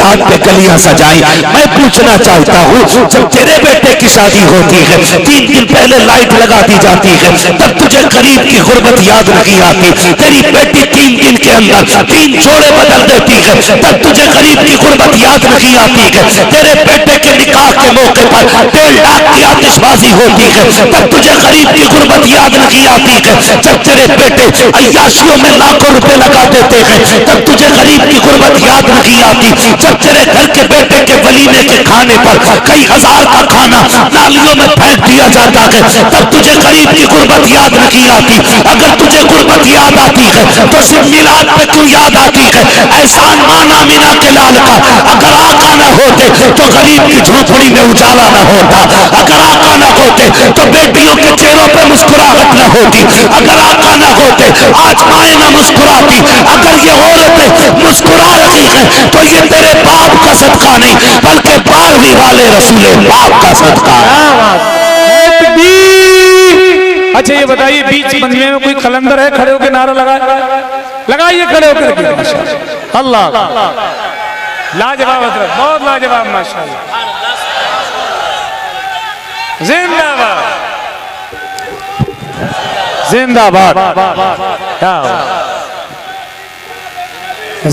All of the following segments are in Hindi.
मिलाद पे गलियां सजाई। मैं पूछना चाहता हूँ, जब तेरे बेटे की शादी होती है 3 दिन पहले लाइट लगा दी जाती है, तब तुझे गरीब की गुर्बत याद नहीं आती। तेरी बेटी 3 दिन के अंदर 3 जोड़े बदल देती है, तब तुझे गरीब की गुर्बत याद नहीं आती है। तेरे बेटे के निकाह के मौके पर 1.5 लाख की आतिशबाजी होती है, तब तुझे गरीब की गुर्बत याद नहीं आती है। जब तेरे बेटे अय्याशियों में लाखों रुपए लगा देते हैं, तब तुझे गरीब की गुर्बत याद नहीं आती। जब तेरे घर के बेटे के वलीमे के खाने पर कई हजार का खाना नालियों में फेंक दिया जाता है, तब तुझे गरीब की गुर्बत याद नहीं आती। अगर तुझे गुर्बत याद आती है तो सिर्फ मिलाद पे क्यों याद आती है? एहसान माना मीना के लाल का, अगर आका न होते तो गरीब की झोपड़ी में उजाला न होता। अगर आका न होते तो बेटियों के चेहरों पे मुस्कुराहट न होती। अगर आका न होते आज माएँ न मुस्कुराती। अगर ये औरतें मुस्कुरा रही हैं तो ये तेरे बाप का सदका नहीं, बल्कि 12वीं वाले रसूले बाप का सदका है। अच्छा ये बताइए, बीच मंजिले में कोई कलंदर है? खड़े होकर नारा लगाइए खड़े होकर। अल्लाह लाजवाब हजरत, बहुत लाजवाब माशाअल्लाह। जिंदाबाद जिंदाबाद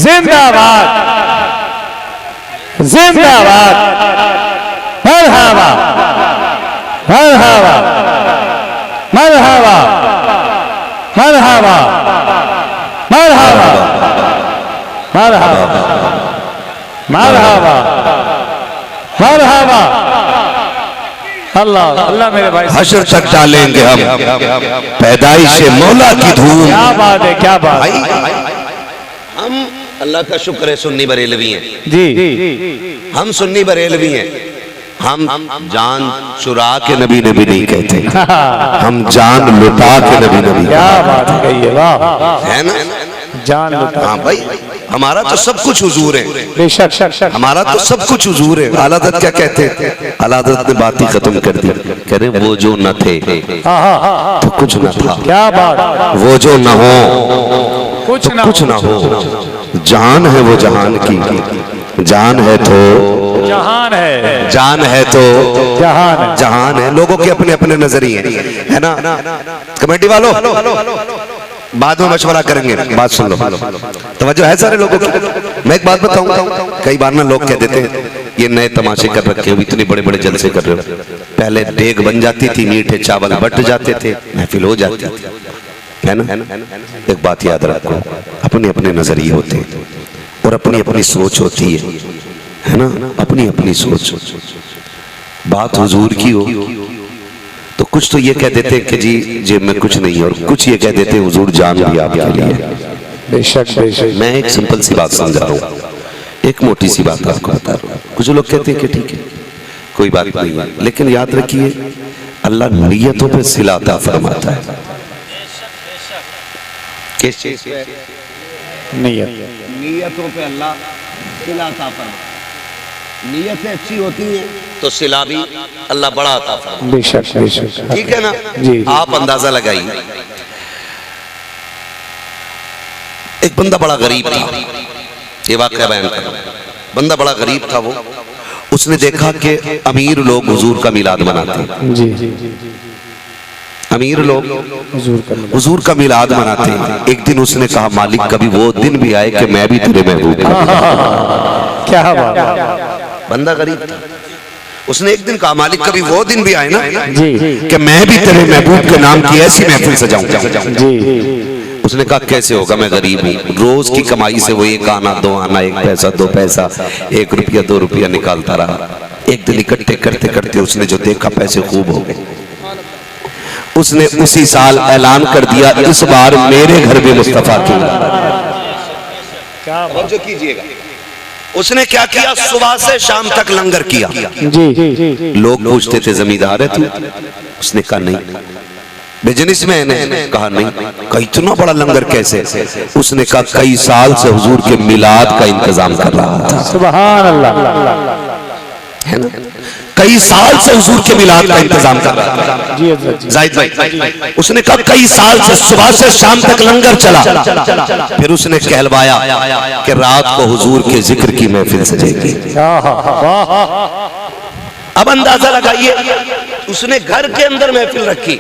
जिंदाबाद जिंदाबाद। मरहबा मरहबा मरहबा मरहबा मरहबा मरहबा मरहबा मरहबा। अल्लाह अल्लाह मेरे भाई हश्र तक डालेंगे हम पैदाइश मौला की धूम। क्या बात है, क्या बात है। हम अल्लाह का शुक्र है सुन्नी बरेलवी हैं जी। हम सुन्नी बरेलवी हैं। हम जान चुरा के नबी नबी नहीं कहते, हम जान लुटा के नबी नबी। क्या बात कही है, वाह है ना? जान लुटा। हाँ भाई, हमारा तो सब कुछ हुजूर है। बेशक हमारा तो सब कुछ हुजूर है। आला हज़रत क्या कहते हैं? आला हज़रत ने बात ही खत्म कर दी। कह रहे वो जो न थे तो कुछ न था। क्या बात। वो जो न हो कुछ तो कुछ न हो। जान है वो जहान की, जान है तो जहान है, जान है तो जहान है, जहान है। लोगों के अपने अपने नजरिए है ना। कमेटी वालों बाद में मशवरा करेंगे, बात सुन लो। तवज्जो है सारे लोगों की। मैं एक बात बताऊंगा, कई बार ना लोग कह देते हैं ये नए तमाशे कर रखे हो, इतने बड़े बड़े जलसे कर रहे हो। पहले देग बन जाती थी, मीठे चावल बट जाते थे, महफिल हो जाती थी, है ना। एक बात याद रखो, अपने अपने नजरिए होते हैं और अपनी अपनी सोच होती है ना। अपनी अपनी सोच। बात हुजूर की हो तो कुछ तो ये कह देते हैं कि जी जेब में कुछ नहीं है, और कुछ ये कह देते हैं हुजूर जान भी आपके लिए। बेशक बेशक। मैं एक सिंपल सी बात समझा रहा हूँ, एक मोटी सी बात आपको बता रहा हूँ। कुछ लोग कहते हैं कि ठीक है कोई बात नहीं है, लेकिन याद रखिए अल्लाह नियतों पे सिला अता फरमाता है। किस चीज पे? नियतों पे अल्लाह सिला अता फरमाता है। नियतें अच्छी होती हैं तो सिला भी अल्लाह बड़ा अता फरमाता है। बेशक बेशक। ठीक है ना जी। आप अंदाजा लगाइए, एक बंदा बड़ा गरीब था, ये वाक़या बयान कर, बंदा बड़ा गरीब था। वो उसने देखा कि अमीर लोग हुजूर का मिलाद मनाते हैं। जी। अमीर लोग हुजूर का मिलाद मनाते हैं। एक दिन उसने कहा मालिक कभी वो दिन भी आए कि मैं भी तेरे महबूब का। क्या बात। बंदा गरीब था, उसने एक दिन कहा मालिक कभी वो दिन भी आए ना जी कि मैं भी तेरे महबूब के नाम की ऐसी महफिल सजाऊंगा। जी। उसने कहा कैसे होगा, मैं गरीब हूँ, रोज की कमाई से वो एक आना दो आना, एक पैसा दो पैसा, 1 रुपया 2 रुपया निकालता रहा। एक दिन इकट्ठे करते करते उसने जो देखा पैसे खूब हो गए। उसने उसी साल ऐलान कर दिया इस बार मेरे घर में मुस्तफा की। तवज्जो कीजिएगा, उसने क्या किया, सुबह से शाम तक लंगर किया। जी। लोग पूछते थे जमींदार है तू? उसने कहा नहीं। बिजनेस मैन है? कहा नहीं। कहा इतना बड़ा लंगर कैसे? उसने कहा कई साल से हुजूर के मिलाद का इंतजाम कर रहा था। सुभान अल्लाह। है ना। कई साल से हुजूर के मिलाद का इंतजाम कर रहा था जी हजरत जाहिद भाई। उसने कहा कई साल से सुबह से शाम तक लंगर चला। फिर उसने कहलवाया कि रात को हुजूर के जिक्र की महफिल सजेगी। अब अंदाजा लगाइए, उसने घर के अंदर महफिल रखी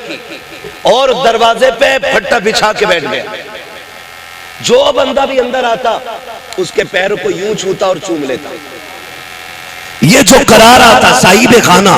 और दरवाजे पे फट्टा बिछा के बैठ गया। जो बंदा भी अंदर आता उसके पैरों को यूं छूता और चूम लेता। ये जो करा रहा था साहिब खाना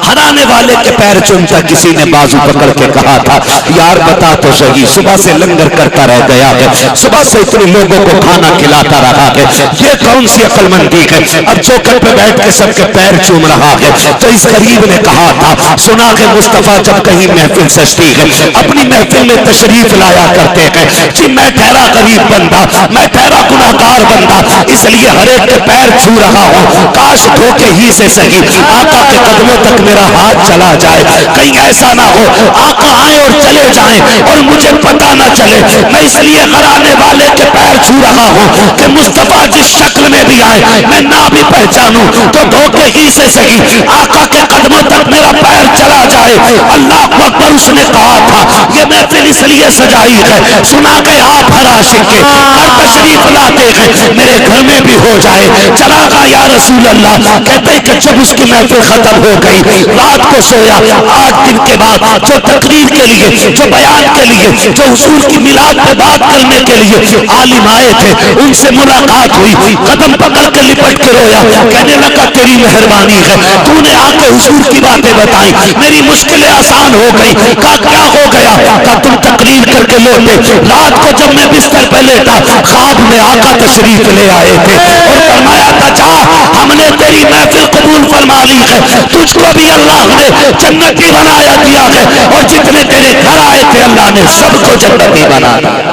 हराने वाले के पैर चूमता। किसी ने बाजू पकड़ के कहा था यार बता तो सही, सुबह से लंगर करता रह गया है, सुबह से इतने लोगों को खाना खिलाता रहा है, ये कौन सी अक्लमंदी है, अब चौखट पे बैठ के सबके पैर चूम रहा है। तो इस गरीब ने कहा था सुना के मुस्तफा जब कहीं महफिल सजती है अपनी महफिल में तशरीफ लाया करते हैं कि मैं ठहरा गरीब बंदा, मैं ठहरा गुनाहगार बंदा, इसलिए हर एक के पैर छू रहा हूँ। काश धोखे ही से सही आका के कदमों तक मेरा हाथ चला जाए। कहीं ऐसा ना हो आका आए और चले जाएं और मुझे पता ना चले। मैं इसलिए हराने वाले के पैर छू रहा हूँ कि मुस्तफा जिस शक्ल में भी आए मैं ना भी पहचानूं तो धोखे ही से सही आका के कदमों तक मेरा पैर चला जाए। अल्लाह अकबर। उसने कहा था ये महफिल इसलिए सजाई है, सुना के आप हर आशिक के हर तशरीफ लाते हैं मेरे घर में भी हो जाए। चला गया या रसूल अल्लाह। कहते हैं कि जब उसकी महफिल खत्म हो गई रात को सोया। 8 दिन के बाद जो तकरीर के लिए, जो बयान के लिए, जो हुजूर की मिलाद पे बात करने के लिए आलिम आए थे उनसे मुलाकात हुई। कदम पकड़ के लिपट के रोया, कहने लगा तेरी मेहरबानी है, तूने आके हुजूर की बातें बताई, मेरी मुश्किलें आसान हो गई। कहा क्या हो गया? कहा तुम तकरीर करके लौटे, रात को जब मैं बिस्तर पे लेटा ख्वाब में आका तशरीफ ले आए थे और फरमाया था जा हमने तेरी महफिल कबूल फरमा ली है, तुझको भी अल्लाह ने जन्नती बनाया दिया है और जितने तेरे घर आए थे अल्लाह ने सबको जन्नती बना दिया।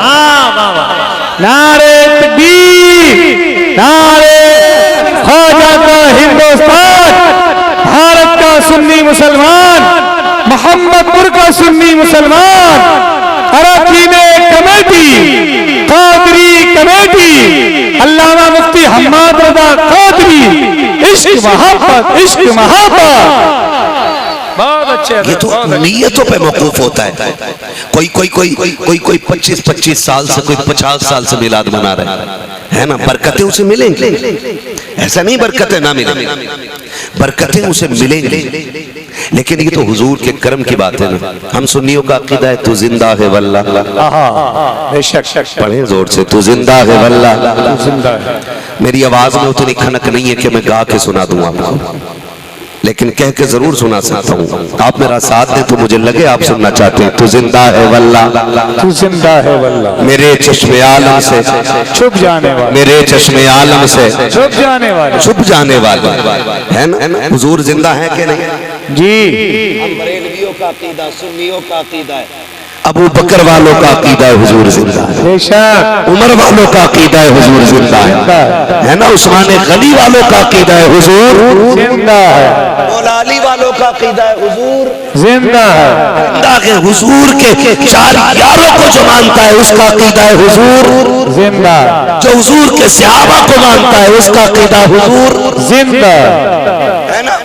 नारे तकबीर, नारे ख्वाजा का हिंदुस्तान, भारत का सुन्नी मुसलमान, मोहम्मदपुर का सुन्नी मुसलमान, अरकीन कमेटी, कादरी कमेटी, अल्लामा मुफ्ती हम्माद रजा कादरी, इश्क मोहब्बत, इश्क मोहब्बत। बहुत अच्छे। ये तो नीयतों पे मौकूफ होता है। कोई 25 साल से, कोई 50 साल से मिलाद मना रहे है ना, बरकतें उसे मिलेंगी। ऐसा नहीं बरकतें ना मिलेंगी, बरकतें उसे मिलेंगी। लेकिन ये तो हुजूर के करम की बात है ना। हम सुन्नियों का अकीदा है तू जिंदा है वल्लाह, पढ़े जोर से तू जिंदा है वल्लाह। मेरी आवाज में उतनी खनक नहीं है कि मैं गा के सुना दूं आपको, लेकिन कह के जरूर सुना सकता हूँ। आप मेरा साथ दें तो मुझे लगे आप सुनना चाहते हैं। तू जिंदा है वल्लाह, तू जिंदा है वल्लाह, मेरे चश्मे आलम से छुप जाने वाले, मेरे चश्मे आलम से छुप जाने वाले, छुप जाने वाले है ना। हुजूर जिंदा है कि नहीं जी? हम बरेलवियों का अकीदा, सुन्नियों का अकीदा है, अबू बकर वालों का अकीदा है हुजूर जिंदा है, उमर वालों का अकीदा है हुजूर जिंदा है ना, उस्मान गनी वालों का अकीदा है हुजूर जिंदा है, मौला अली वालों का अकीदा है हुजूर जिंदा है, जिंदा है। हुजूर के 4 यारों को जो मानता है उसका अकीदा है हुजूर जिंदा, जो हुजूर के सहाबा को मानता है उसका अकीदा हुजूर जिंदा है ना।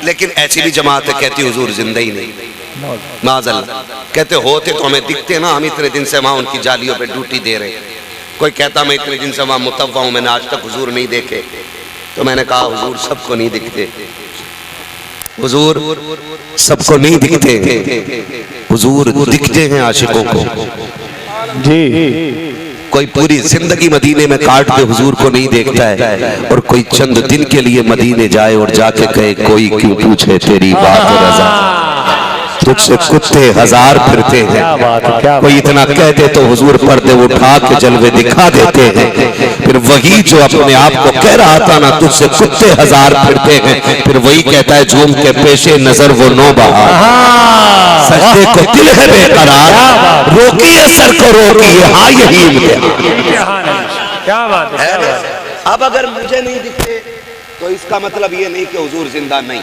लेकिन ऐसी भी जमात है कहती हुजूर जिंदा ही नहीं, माज़अल्लाह। कहते होते तो हमें दिखते ना, हम इतने दिन से वहां उनकी जालियों पे ड्यूटी दे रहे। कोई कहता मैं इतने दिन से वहां मुतव्वा हूं, मैंने आज तक हुजूर नहीं देखे। तो मैंने कहा हुजूर सबको नहीं दिखते, हुजूर सबको नहीं दिखते, हुजूर दिखते हैं आशिकों को जी। कोई पूरी जिंदगी मदीने में काट दे हुजूर को नहीं देखता है, और कोई चंद दिन के लिए मदीने जाए और जाके कहे कोई क्यों पूछे तेरी बात रज़ा, तुझसे कुत्ते 1000 फिरते हैं। कोई इतना कह दे तो हुजूर पर्दे उठा के जलवे दिखा देते हैं। फिर वही जो अपने आप को कह रहा था ना तुझसे कुत्ते 1000 फिरते हैं, फिर वही कहता है झूम के पेशे नजर वो नो बहा, सजदे को दिल है बेकरार, रोकिए सर को रोकिए, हाँ यही इम्तिहान है। क्या बात है। अब अगर मुझे नहीं दिखते तो इसका मतलब ये नहीं कि हुजूर जिंदा नहीं,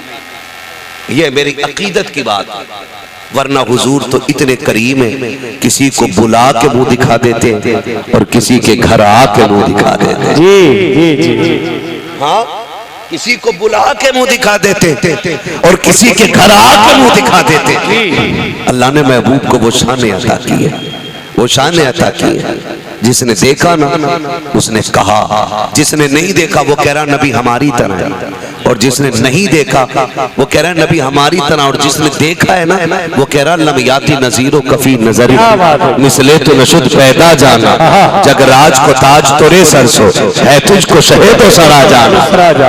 ये मेरी अकीदत की बात है। वरना हुजूर तो इतने करीम है, किसी को बुला के मुंह दिखा देते हैं और किसी के घर आके मुंह दिखा देते हैं। जी जी जी जी। हाँ किसी को बुला के मुंह दिखा देते और किसी के घर आके मुंह दिखा देते। अल्लाह ने महबूब को वो शान अता की है, वो शान अता की है। जिसने देखा ना उसने कहा, जिसने नहीं देखा वो कह रहा नबी हमारी तरह है, और जिसने नहीं देखा वो कह रहा नबी हमारी तरह, और जिसने देखा है ना वो कह रहा लमयाती नजीरो कफी नजरी मिसले तो नशुद पैदा जाना, जगराज को ताज तोरे सरसो है तुझको शहेदो सरा जाना,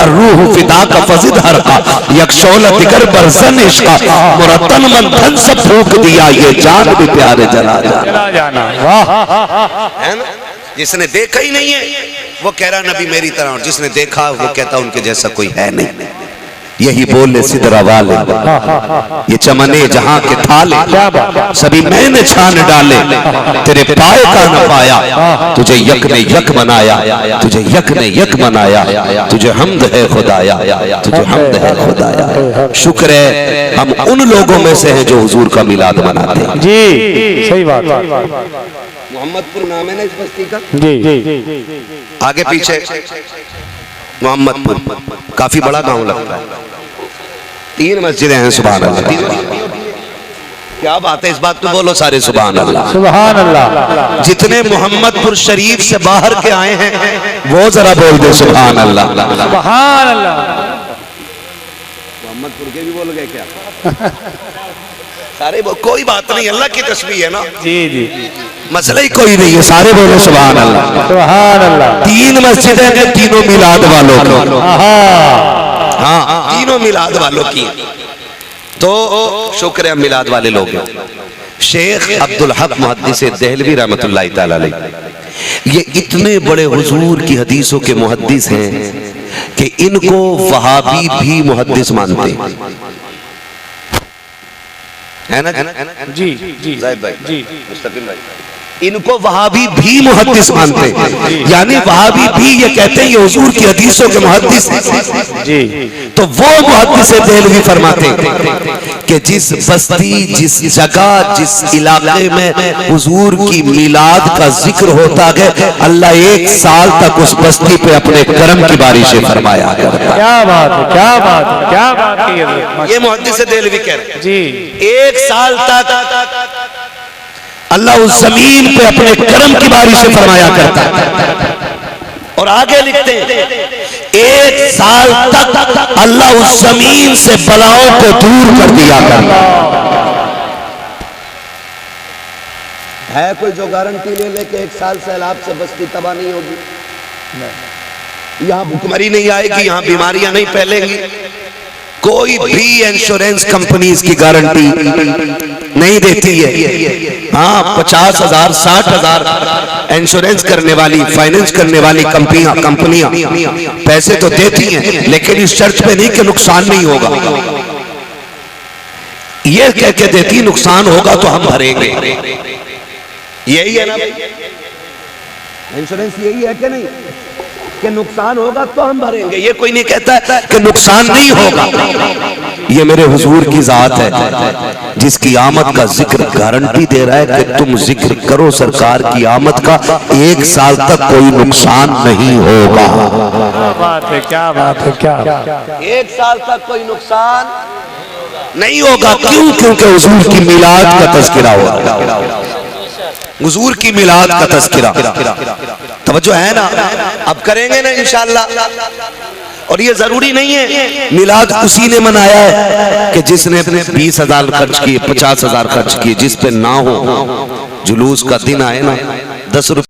रूह फिदा का फजिद हरका यकशौल दिगर बरसन इश्का मुरतन मंथन सब फूक दिया ये जान भी प्यारे जला जाना। है ना, जिसने देखा ही नहीं है वो कह रहा नबी मेरी तरह, और जिसने देखा वो कहता उनके जैसा कोई है नहीं। यही बोले सिदरा वाले ये चमने जहां के थाले सभी मैंने छान डाले, तेरे पाए का न पाया तुझे यक ने यक बनाया, तुझे यक ने यक बनाया, तुझे हमद है खुदाया, तुझे हमद है खुदाया। शुक्र है हम उन लोगों में से हैं जो हुजूर का मिलाद मनाते हैं। जी सही बात। मोहम्मदपुर नाम है ना इस बस्ती का, जी आगे पीछे मोहम्मदपुर, काफी बड़ा गांव लगता है। 3 मस्जिदें हैं, सुभान अल्लाह। क्या बात है, इस बात पे बोलो सारे सुभान अल्लाह, सुभान अल्लाह। जितने मोहम्मदपुर शरीफ से बाहर के आए हैं वो जरा बोल दे सुभान अल्लाह, सुभान अल्लाह। मोहम्मदपुर के भी बोल गए क्या? सारे कोई बात नहीं, अल्लाह की तस्बीह है ना। जी जी, मसला ही कोई नहीं है, सारे बोलो सुभान अल्लाह, सुभान अल्लाह। 3 मस्जिदें हैं, तीनों मिलाद वालों की। हाँ, तीनों मिलाद वालों की। तो शुक्र है मिलाद वाले लोग हैं। शेख अब्दुल हक मुहद्दिस देहलवी रहमतुल्लाह तआला अलैह, ये इतने बड़े हुजूर की हदीसों के मुहद्दिस हैं कि इनको वहाबी भी मुहद्दिस मानते हैं, है ना जी जी जाहिद भाई जी, मुस्तकिल भाई, इनको वहाबी भी मुहद्दिस मानते हैं, यानी वहाबी भी ये कहते हैं ये हुजूर की हदीसों के मुहद्दिस हैं। जी, तो वो मुहद्दिस देहलवी फरमाते हैं कि जिस बस्ती, जिस जगह, जिस इलाके में हुजूर की मिलाद का जिक्र होता है, अल्लाह 1 साल तक उस बस्ती पे अपने करम की बारिशें फरमाया करता है। क्या बात है, क्या बात है, क्या बात की ये मुहद्दिस देहलवी कह रहे हैं जी। 1 साल तक अल्लाह उस जमीन पे अपने करम की बारिशें फरमाया करता है। और आगे लिखते हैं 1 साल तक अल्लाह उस जमीन से बलाओं को दूर कर दिया करता है। कोई जो गारंटी ले ले कि 1 साल सैलाब से बस्ती तबाह नहीं होगी, यहाँ भुखमरी नहीं आएगी, यहाँ बीमारियां नहीं फैलेंगी, कोई भी इंश्योरेंस कंपनीज की गारंटी नहीं देती है। हाँ, 50,000 60,000 इंश्योरेंस करने वाली, फाइनेंस करने वाली कंपनियां पैसे तो देती हैं, लेकिन इस शर्त पे नहीं कि नुकसान नहीं होगा। ये कह के देती नुकसान होगा तो हम भरेंगे, यही है ना इंश्योरेंस, यही है कि नहीं कि नुकसान होगा तो हम भरेंगे। ये कोई नहीं कहता है कि नुकसान नहीं होगा। ये मेरे हुजूर की जात है जिसकी आमद का जिक्र गारंटी दे रहा है कि तुम जिक्र करो सरकार की आमद का, 1 साल तक कोई नुकसान नहीं होगा। क्या बात है, क्या बात है, क्या 1 साल तक कोई नुकसान नहीं होगा। क्यों? क्योंकि हुजूर की मिलाद का तज़किरा होगा, हुजूर की मिलाद का तज़किरा। तवज्जो है ना, अब करेंगे ना इंशाअल्लाह। और ये जरूरी नहीं है मिलाद उसी ने मनाया है कि जिसने अपने 20,000 खर्च किए, 50,000 खर्च किए, जिस पे ना हो जुलूस का दिन आए ना 10 रुपए